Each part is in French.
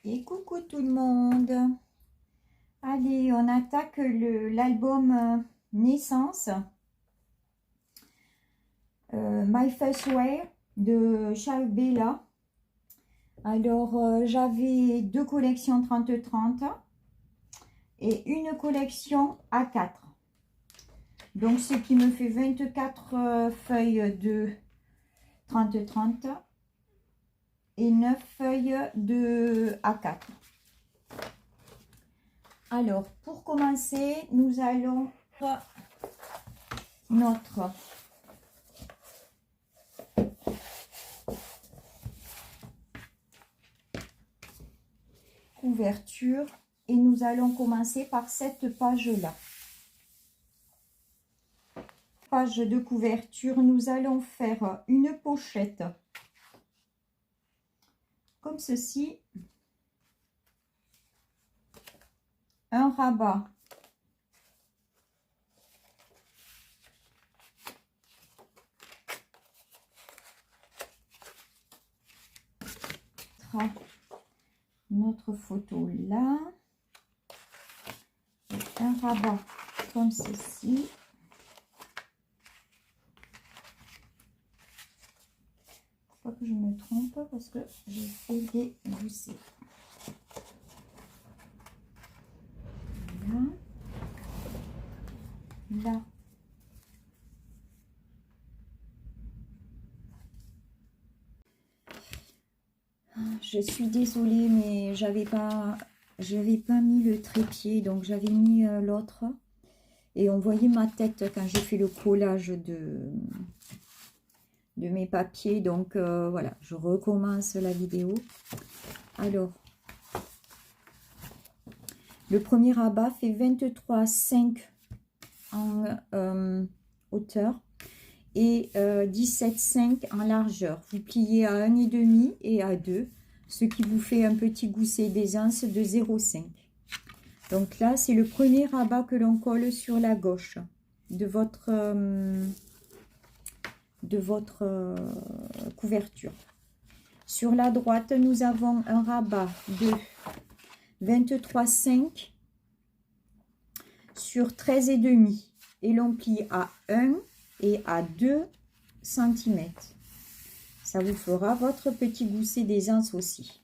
Et coucou tout le monde. Allez, on attaque l'album Naissance. My First Way de Charles Bella. Alors, j'avais deux collections 30-30 et une collection A4. Donc, ce qui me fait 24 feuilles de 30-30 et 9 feuilles de A4. Alors, pour commencer, nous allons notre couverture et nous allons commencer par cette page-là. Page de couverture, nous allons faire une pochette comme ceci, un rabat notre photo là, un rabat comme ceci, faut pas que je me trompe parce que j'ai fait des goussets. Voilà. Là, je suis désolée, mais j'avais pas mis le trépied, donc j'avais mis l'autre et on voyait ma tête quand j'ai fait le collage de mes papiers. Donc voilà, je recommence la vidéo. Alors, le premier rabat fait 23,5 en hauteur et 17,5 en largeur. Vous pliez à 1,5 et à 2, ce qui vous fait un petit gousset d'aisance de 0,5. Donc là, c'est le premier rabat que l'on colle sur la gauche de votre couverture. Sur la droite, nous avons un rabat de 23,5 sur 13,5 et l'on plie à 1 et à 2 cm. Ça vous fera votre petit gousset d'aisance aussi.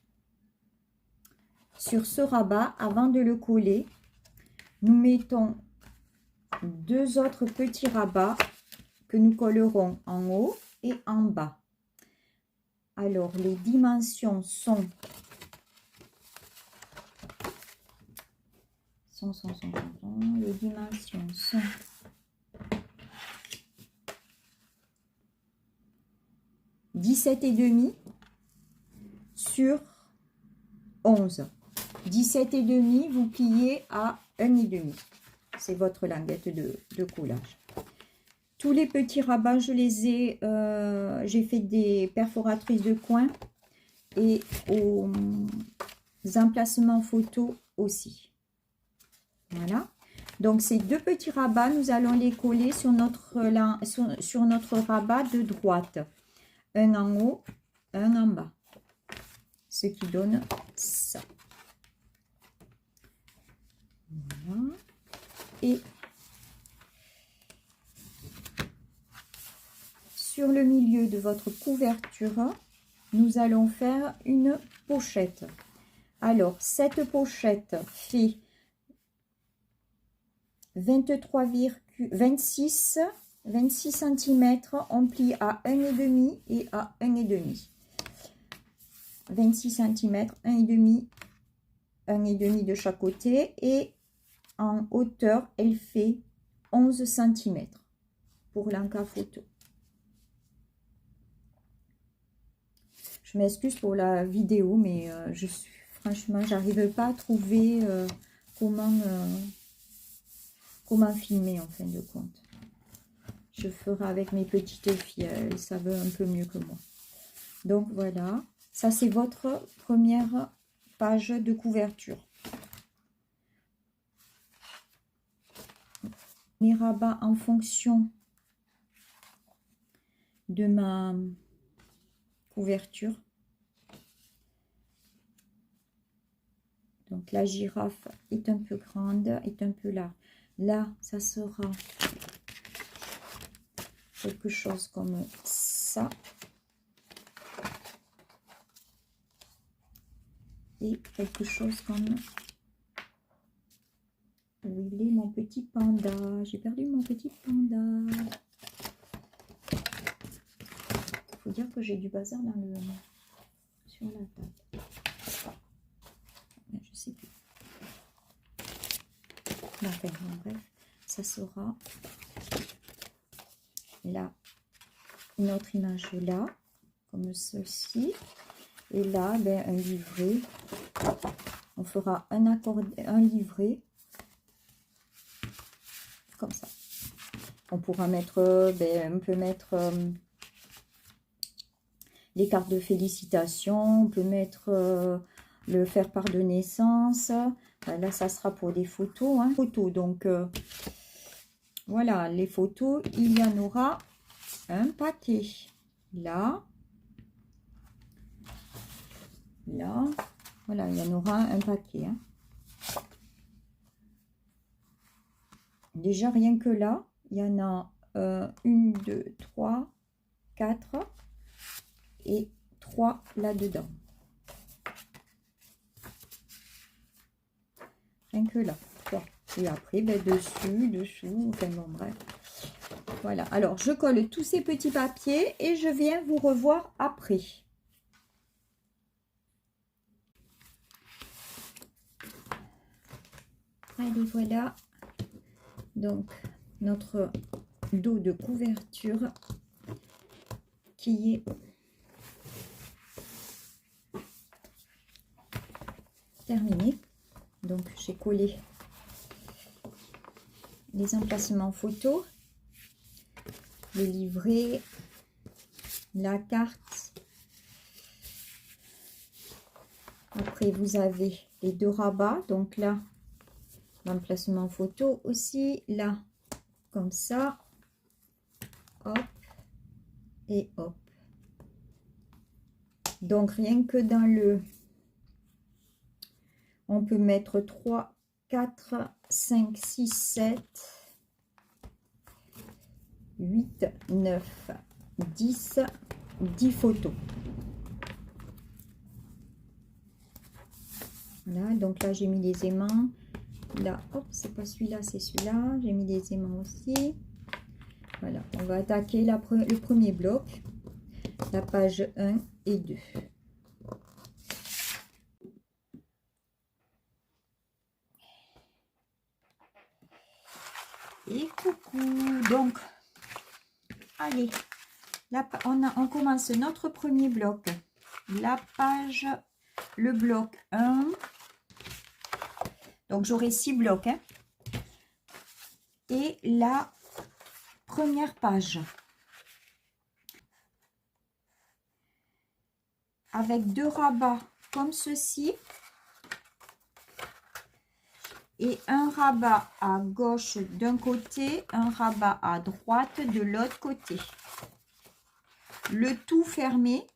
Sur ce rabat, avant de le coller, nous mettons deux autres petits rabats que nous collerons en haut et en bas. Alors, les dimensions sont 17,5 sur 11. 17,5, vous pliez à 1,5. C'est votre languette de collage. Tous les petits rabats, je les ai, j'ai fait des perforatrices de coin et aux emplacements photos aussi. Voilà. Donc ces deux petits rabats, nous allons les coller sur notre rabat de droite. Un en haut, un en bas. Ce qui donne ça. Voilà. Et sur le milieu de votre couverture, nous allons faire une pochette. Alors, cette pochette fait 26 cm, on plie à 1,5 et à 1,5. 26 cm, 1,5, 1,5 de chaque côté, et en hauteur, elle fait 11 cm pour l'encas photo. Je m'excuse pour la vidéo, mais franchement, j'arrive pas à trouver comment filmer en fin de compte. Je ferai avec mes petites filles, elles savent un peu mieux que moi. Donc voilà, ça c'est votre première page de couverture. Les rabats en fonction de ma couverture. Donc la girafe est un peu grande, est un peu large. Là, ça sera quelque chose comme ça. Et quelque chose comme... Où il est mon petit panda? J'ai perdu mon petit panda. Il faut dire que j'ai du bazar dans le... sur la table. Je sais plus. Enfin, bon, bref, ça sera là, une autre image là, comme ceci. Et là, ben, un livret. On fera un livret comme ça. On pourra mettre, ben, on peut mettre les cartes de félicitations, on peut mettre le faire-part de naissance. Là, ça sera pour des photos. Hein. Photos, donc voilà, les photos, il y en aura un paquet. Là, là, voilà, il y en aura un paquet. Hein. Déjà, rien que là, il y en a 1, 2, 3, 4 et 3 là-dedans. Rien que là. Bon. Et après, ben, dessous, enfin bon, bref. Voilà. Alors, je colle tous ces petits papiers et je viens vous revoir après. Allez, voilà. Donc, notre dos de couverture qui est terminé. Donc, j'ai collé les emplacements photos, le livret, la carte. Après, vous avez les 2 rabats. Donc là, l'emplacement photo aussi. Là, comme ça. Hop. Et hop. Donc, rien que dans le... On peut mettre 3, 4, 5, 6, 7, 8, 9, 10 photos. Voilà, donc là j'ai mis les aimants. Là, hop, c'est pas celui-là, c'est celui-là. J'ai mis les aimants aussi. Voilà, on va attaquer le premier bloc, la page 1 et 2. Et coucou, donc, allez, là, on commence notre premier bloc. La page, le bloc 1. Donc, j'aurai 6 blocs. Hein, et la première page. Avec 2 rabats comme ceci. Et un rabat à gauche d'un côté, un rabat à droite de l'autre côté. Le tout fermé.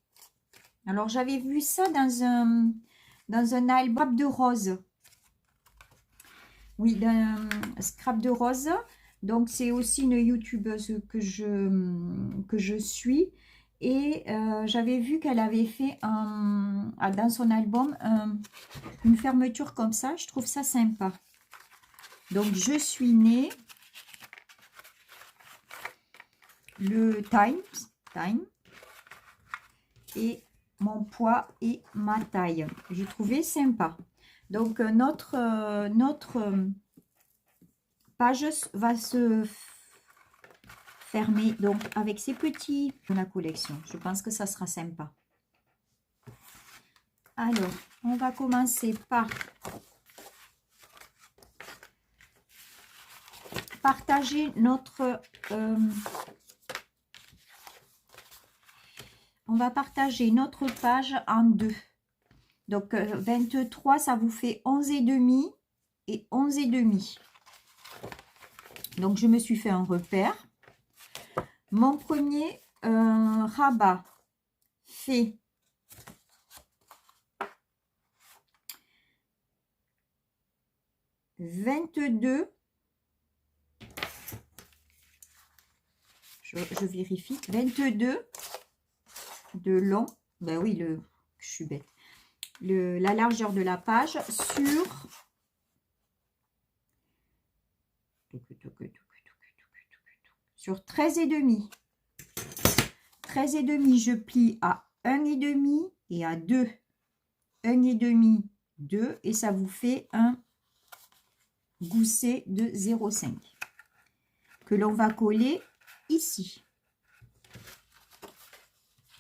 Alors, j'avais vu ça dans un album de rose. Oui, d'un scrap de rose. Donc, c'est aussi une youtubeuse que je suis. Et j'avais vu qu'elle avait fait dans son album une fermeture comme ça. Je trouve ça sympa. Donc, je suis née le time et mon poids et ma taille. J'ai trouvé sympa. Donc, notre page va se fermer donc avec ces petits de la collection. Je pense que ça sera sympa. Alors, on va commencer par partager notre... on va partager notre page en 2. Donc, 23, ça vous fait 11,5 et 11,5. Donc, je me suis fait un repère. Mon premier rabat fait 22, je vérifie, 22 de long, ben oui, je suis bête, la largeur de la page sur 13 et demi. 13 et demi, je plie à 1 et demi et à 2. 1 et demi, 2 et ça vous fait un gousset de 0,5 que l'on va coller ici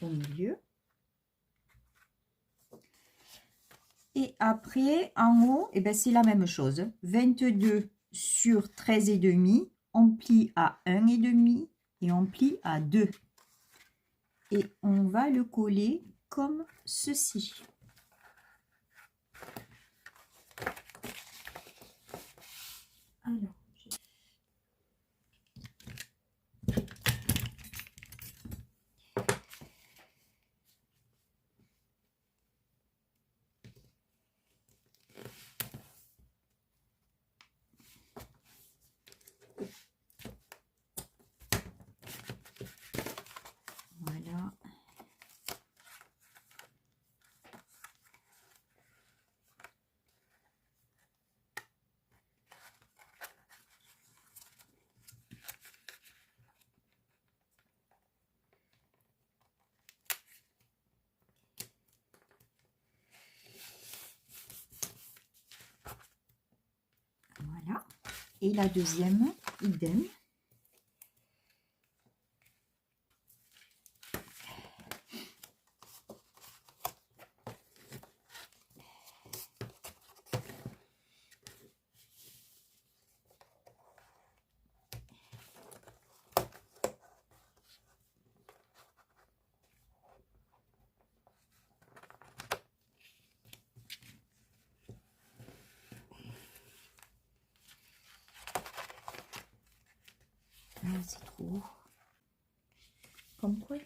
au milieu. Et après, en haut, eh ben, c'est la même chose. 22 sur 13 et demi, on plie à 1 et demi et on plie à 2. Et on va le coller comme ceci. Alors, voilà. Voilà. Et la deuxième, idem. Ah, c'est trop haut. Comme quoi.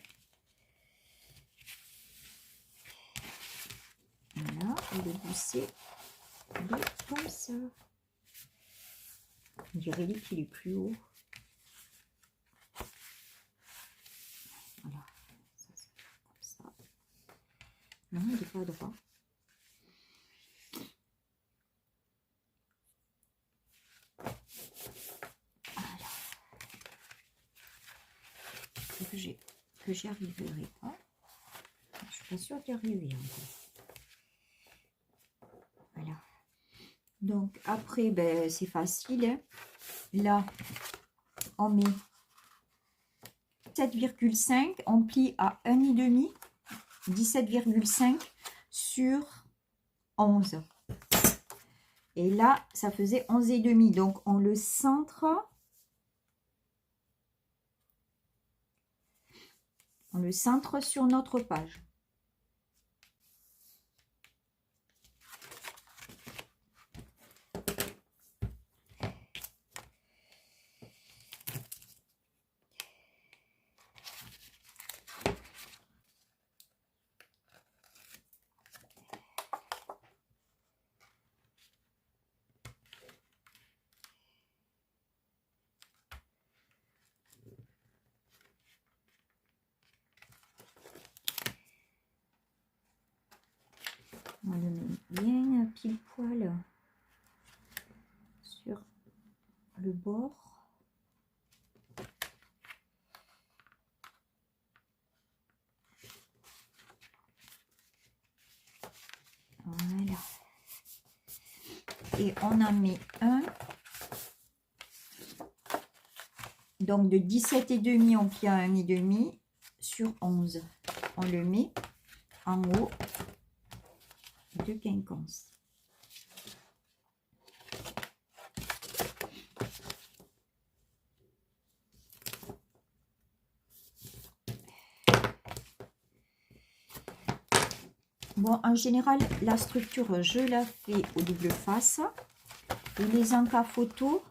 Voilà, et le gousset comme ça. On dirait qu'il est plus haut. Voilà, ça c'est comme ça. Non, il n'est pas droit. Voilà. Que j'y arriverai pas. Je suis pas sûre d'y arriver encore. Voilà. Donc après, ben, c'est facile. Hein. Là, on met 17,5, on plie à 1,5, 17,5 sur 11. Et là, ça faisait 11,5. Donc, on le centre. On le centre sur notre page. On le met bien pile poil sur le bord. Voilà. Et on en met un. Donc de 17,5, on plie à 1,5 sur 11. On le met en haut de quinconce. Bon, en général, la structure, je la fais au double face. Et les encas photo,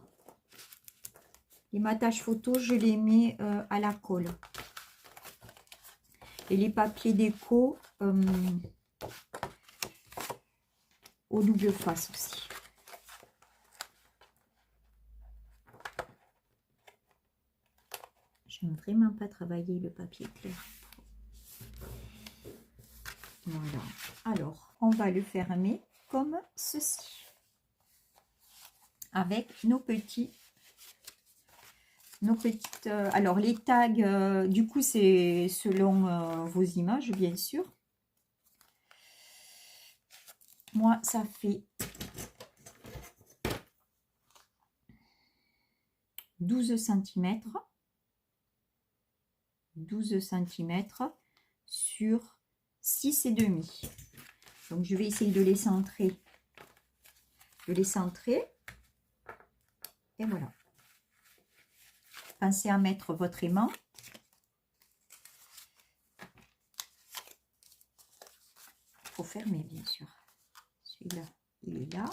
les matages photo, je les mets à la colle. Et les papiers déco au double face aussi. J'aime vraiment pas travailler le papier clair. Voilà. Alors, on va le fermer comme ceci. Avec nos petites... alors, les tags, du coup, c'est selon vos images, bien sûr. Moi, ça fait 12 cm. 12 cm sur 6,5. Donc, je vais essayer de les centrer. Et voilà. Pensez à mettre votre aimant. Il faut fermer, bien sûr. Celui-là, il est là.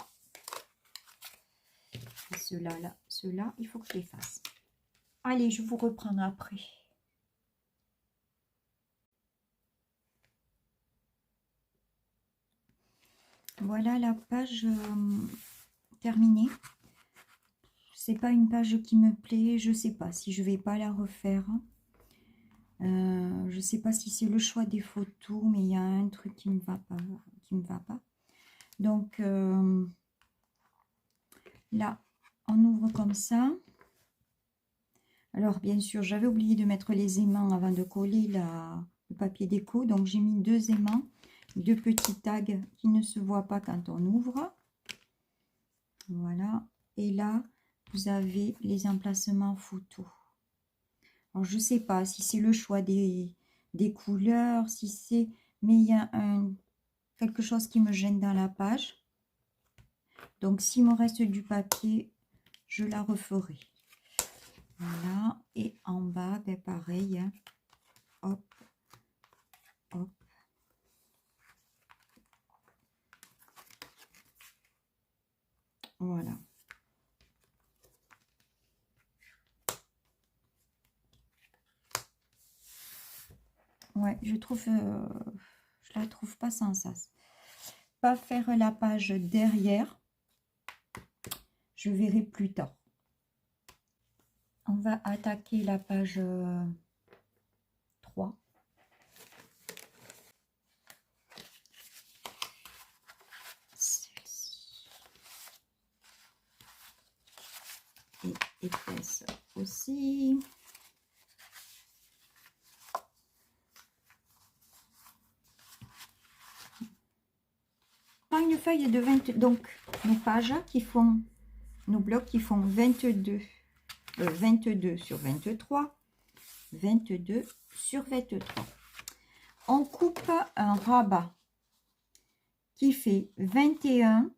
Et ceux-là, là, ceux-là, il faut que je les fasse. Allez, je vous reprends après. Voilà la page terminée. C'est pas une page qui me plaît. Je sais pas si je vais pas la refaire. Je sais pas si c'est le choix des photos, mais il y a un truc qui me va pas. Donc là, on ouvre comme ça. Alors bien sûr, j'avais oublié de mettre les aimants avant de coller le papier déco. Donc j'ai mis 2 aimants, 2 petits tags qui ne se voient pas quand on ouvre. Voilà. Et là, vous avez les emplacements photos. Alors, je ne sais pas si c'est le choix des couleurs, si c'est... Mais il y a quelque chose qui me gêne dans la page. Donc, s'il me reste du papier, je la referai. Voilà. Et en bas, ben, pareil. Hein. Hop, hop. Voilà. Ouais, je la trouve pas sans sens. Pas faire la page derrière. Je verrai plus tard. On va attaquer la page 3. Celle-ci. Et épaisse aussi. Une feuille de 20, donc nos pages qui font, nos blocs qui font 22 sur 23, 22 sur 23. On coupe un rabat qui fait 21,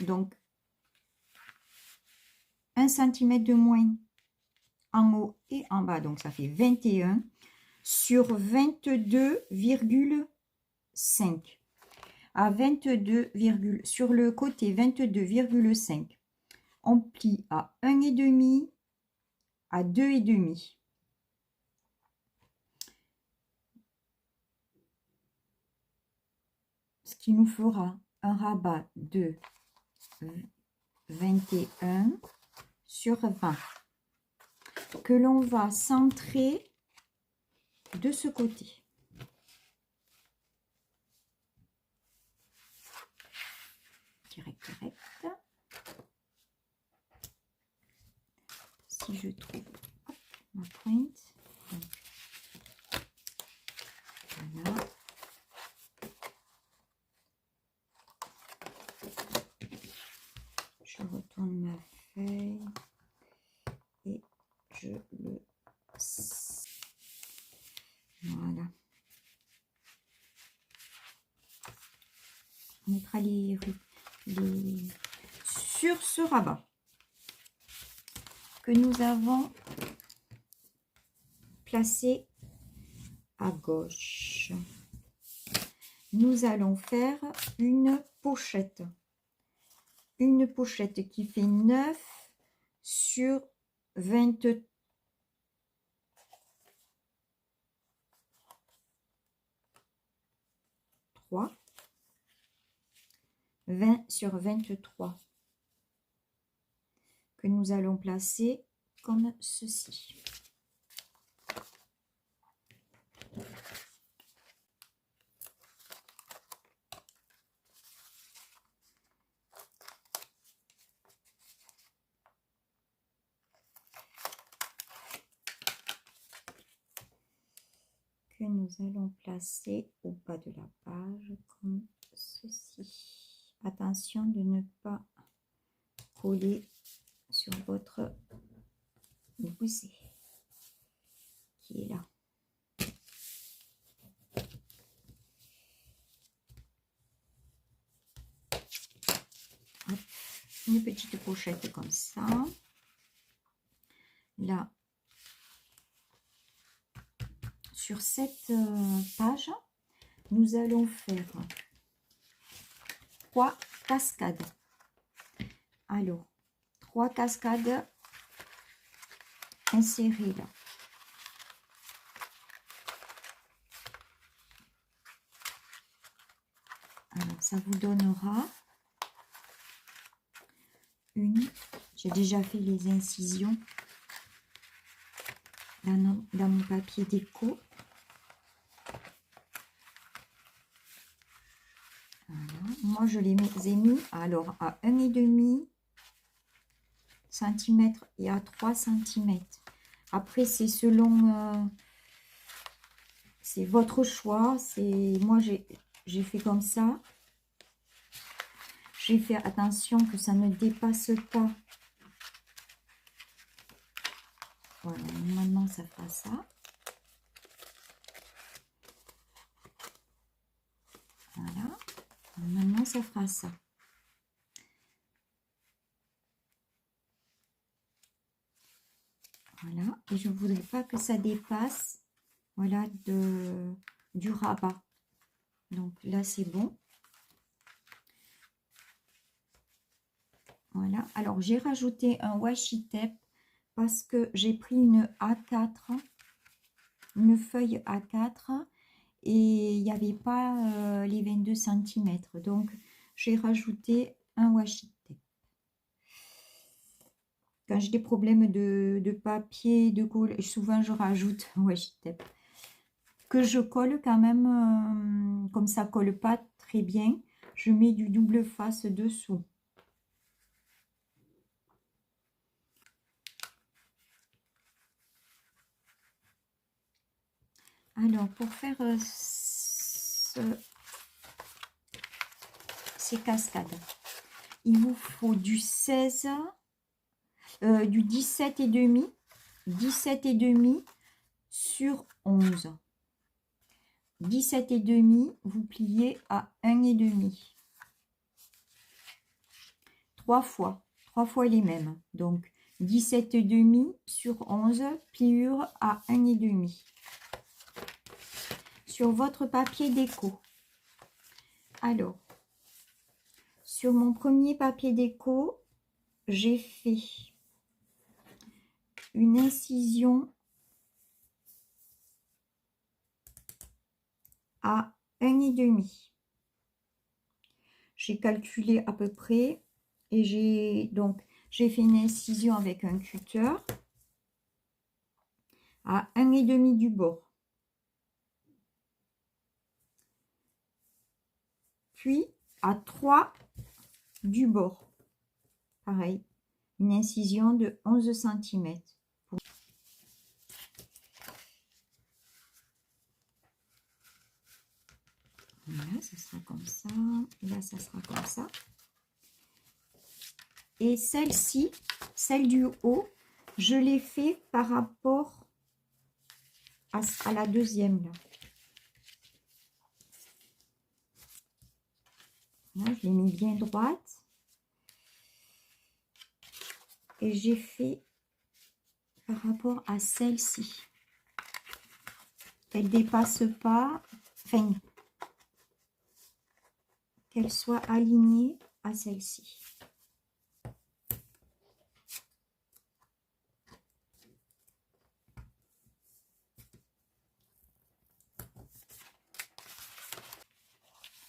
donc 1 cm de moins en haut et en bas, donc ça fait 21 sur 22,5. À 22, sur le côté 22,5, on plie à 1,5, à 2,5. Ce qui nous fera un rabat de 21 sur 20 que l'on va centrer de ce côté. Direct. Si je trouve ma pointe. Voilà. Je retourne ma feuille et je le... Voilà. On mettra les sur ce rabat que nous avons placé à gauche. Nous allons faire une pochette. Une pochette qui fait 9 sur 23. 20 sur 23. que nous allons placer comme ceci. Que nous allons placer au bas de la page comme ceci. Attention de ne pas coller sur votre gousset qui est là. Hop. Une petite pochette comme ça. Là, sur cette page, nous allons faire 3 cascades. Alors, 3 cascades insérées là. Alors, ça vous donnera une. J'ai déjà fait les incisions dans mon papier déco. Voilà. Moi, je les ai mis alors à 1,5 cm et à 3 cm. Après, c'est selon, c'est votre choix. Moi, j'ai fait comme ça. J'ai fait attention que ça ne dépasse pas. Voilà, maintenant, ça fera ça. Voilà. Maintenant, ça fera ça. Voilà. Et je ne voudrais pas que ça dépasse, voilà, du rabat. Donc là, c'est bon. Voilà. Alors, j'ai rajouté un washi tape parce que j'ai pris une A4, une feuille A4, et il n'y avait pas les 22 cm. Donc, j'ai rajouté un washi tape. Quand j'ai des problèmes de papier, de colle, souvent je rajoute un washi tape. Que je colle quand même, comme ça colle pas très bien, je mets du double face dessous. Alors, pour faire ces cascades, il vous faut du 16, du 17,5, 17,5 sur 11. 17,5, vous pliez à 1,5. 3 fois les mêmes. Donc, 17,5 sur 11, pliure à 1,5. Sur votre papier déco. Alors, sur mon premier papier déco, j'ai fait une incision à 1,5. J'ai calculé à peu près et j'ai fait une incision avec un cutter à 1,5 du bord. Puis à 3 du bord. Pareil, une incision de 11 cm. Voilà, ça sera comme ça. Là, ça sera comme ça. Et celle-ci, celle du haut, je l'ai fait par rapport à la deuxième. Là. Là, je l'ai mis bien droite. Et j'ai fait par rapport à celle-ci. Qu'elle ne dépasse pas, enfin, qu'elle soit alignée à celle-ci.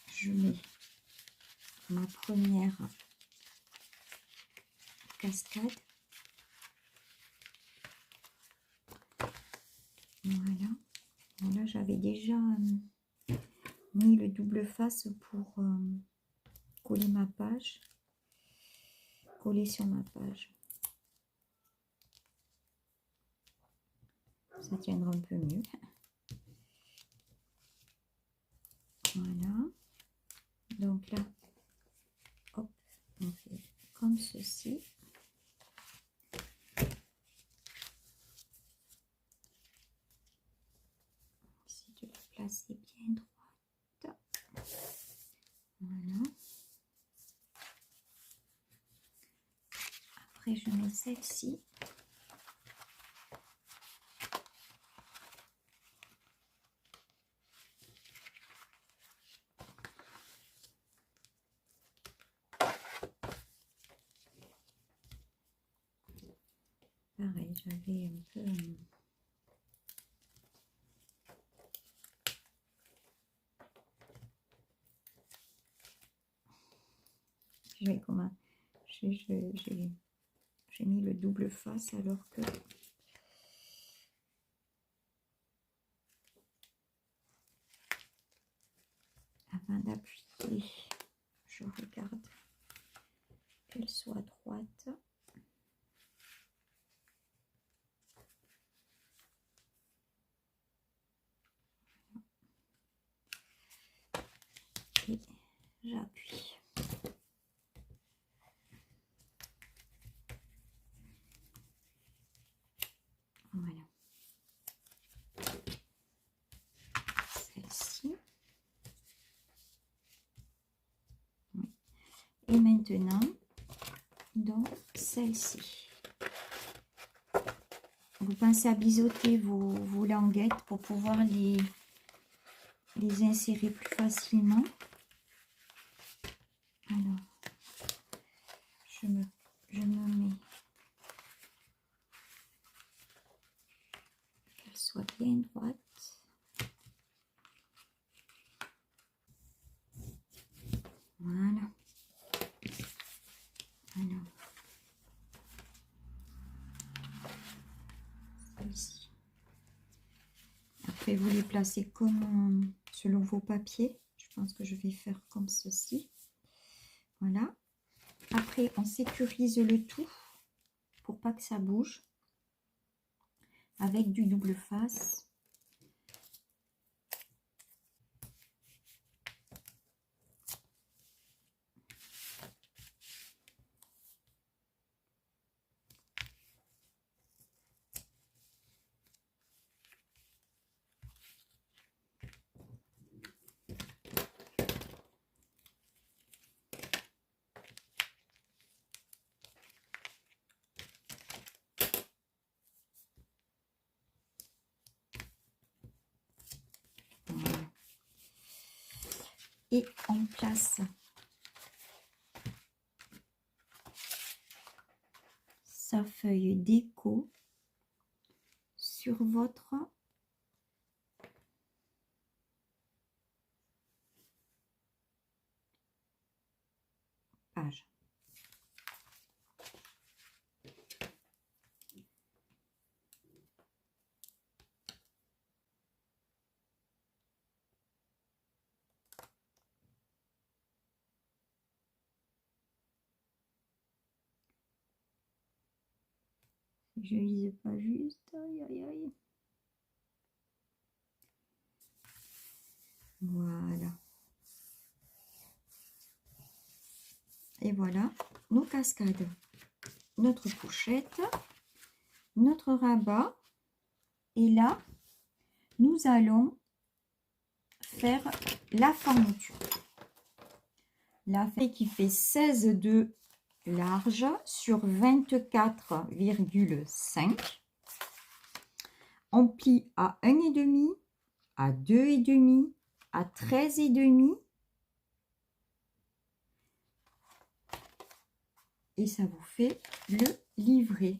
Je mets ma première cascade. Voilà. Voilà, j'avais déjà mis le double face pour coller ma page. Coller sur ma page. Ça tiendra un peu mieux. Voilà. Donc là, hop, on fait comme ceci. Essayer de le placer bien droite. Voilà. Après, je mets celle-ci. Pareil, j'avais un peu... J'ai mis le double face alors que... Avant d'appuyer, je regarde qu'elle soit droite. Et j'appuie. Voilà. Celle-ci. Et maintenant, dans celle-ci. Vous pensez à biseauter vos languettes pour pouvoir les insérer plus facilement. Alors, je me mets qu'elle soit bien droite. Voilà. Alors, celle-ci. Après, vous les placez comme selon vos papiers. Je pense que je vais faire comme ceci. Voilà. Après, on sécurise le tout pour pas que ça bouge avec du double face. Voilà. Et on place sa feuille déco sur votre page. Je vise pas juste, aïe aïe aïe. Voilà. Et voilà nos cascades, notre pochette, notre rabat. Et là, nous allons faire la fermeture. La fermeture qui fait 16 de large sur 24,5. On plie à 1,5, à 2,5, à 13,5. Et ça vous fait le livret.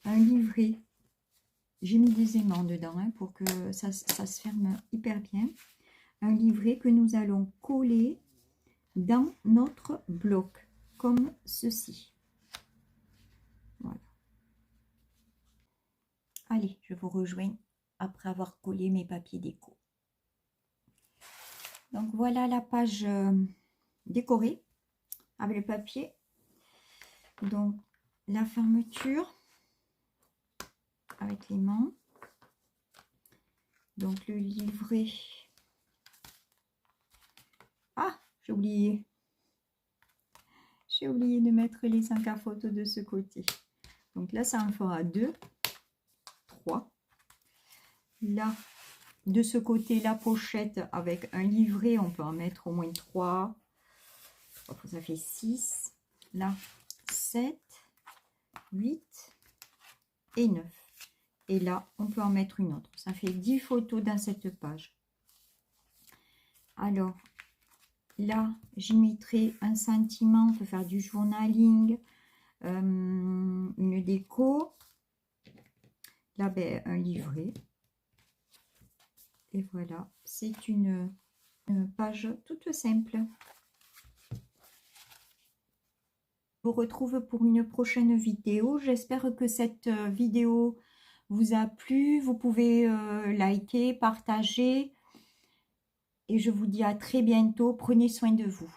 Un livret, j'ai mis des aimants dedans hein, pour que ça se ferme hyper bien. Un livret que nous allons coller dans notre bloc, comme ceci. Voilà. Allez, je vous rejoins après avoir collé mes papiers déco. Donc voilà la page décorée avec le papier. Donc la fermeture avec l'aimant. Donc le livret. Ah, j'ai oublié. J'ai oublié de mettre les 5 à photo de ce côté. Donc là, ça en fera 2, 3. Là, de ce côté, la pochette avec un livret, on peut en mettre au moins 3. Ça fait 6. Là, 7, 8 et 9. Et là, on peut en mettre une autre. Ça fait 10 photos dans cette page. Alors, là, j'y mettrai un sentiment. On peut faire du journaling, une déco. Là, ben, un livret. Et voilà, c'est une page toute simple. Je vous retrouve pour une prochaine vidéo. J'espère que cette vidéo vous a plu. Vous pouvez liker, partager. Et je vous dis à très bientôt. Prenez soin de vous.